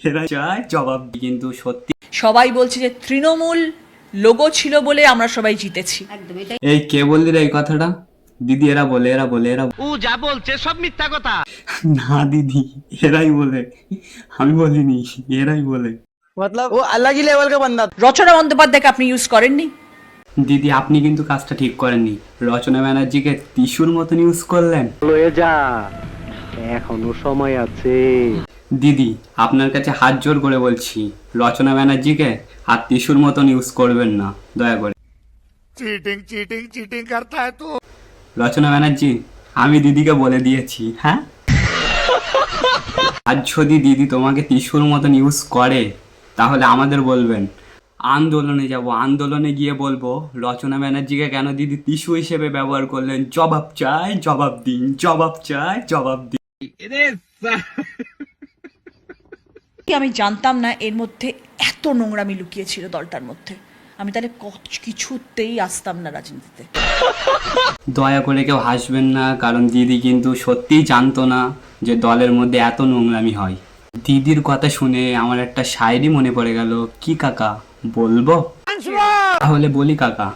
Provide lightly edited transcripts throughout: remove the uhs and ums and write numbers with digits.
এরা চায় জবাব দিই, কিন্তু সত্যি সবাই বলছে যে তৃণমূল লোগো ছিল বলে আমরা সবাই জিতেছি। একদম এটাই। এই কে বললি রে এই কথাটা? দিদি এরা বলে ও যা বলছে সব মিথ্যা কথা। না দিদি, এরাই বলে, আমি বলিনি, এরাই বলে। मतलब वो अलग ही लेवल का बंदा था। রচনা বন্দ্যোপাধ্যায়কে আপনি ইউজ করেননি? দিদি আপনি কিন্তু কাজটা ঠিক করেননি, রচনা ব্যানার্জিকে টিস্যুর মতন ইউজ করলেন। লয়ে যা, এখনো সময় আছে। দিদি আপনার কাছে হাত জোর করে বলছি, রচনা ব্যানার্জিকে আর টিস্যুর মতন ইউজ করবেন না, দয়া করে। चीटिंग चीटिंग चीटिंग करता है तू। রচনা ব্যানার্জি, আমি দিদিকে বলে দিয়েছি, হ্যাঁ, আর যদি দিদি তোমাকে টিস্যুর মতন ইউজ করে তাহলে আমাদের বলবেন, আন্দোলনে যাব, আন্দোলনে গিয়ে বলবো রচনা ব্যানার্জিকে কেন দিদি টিস্যু হিসেবে ব্যবহার করলেন, জবাব চাই, জবাব দিন, জবাব চাই, জবাব দিন। আমি জানতাম না এর মধ্যে এত নোংরামি লুকিয়েছিল দলটার মধ্যে। আমি তাহলে কিছুতেই আসতাম না রাজনীতিতে। দয়া করে কেউ হাসবেন না, কারণ দিদি কিন্তু সত্যিই জানতো না যে দলের মধ্যে এত নোংরামি হয়। দিদির কথা শুনে আমার একটা শায়রি মনে পড়ে গেল। কি কাকা, বলবো? তাহলে বলি কাকা।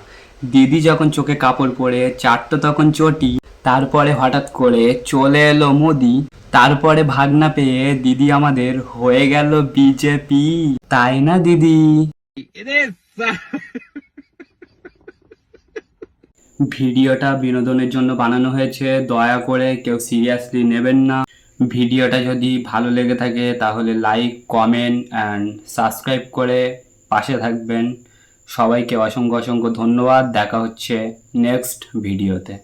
দিদি যখন চোখে কাপড় পরে চারটো তখন চটি, তারপরে হঠাৎ করে চলে এলো মোদি, তারপরে ভাগনা পেয়ে দিদি আমাদের হয়ে গেল বিজেপি, তাই না দিদি? ভিডিওটা বিনোদনের জন্য বানানো হয়েছে, দয়া করে কেউ সিরিয়াসলি নেবেন না। ভিডিওটা যদি ভালো লেগে থাকে তাহলে লাইক, কমেন্ট অ্যান্ড সাবস্ক্রাইব করে পাশে থাকবেন। সবাইকে অসংখ্য অসংখ্য ধন্যবাদ। দেখা হচ্ছে নেক্সট ভিডিওতে।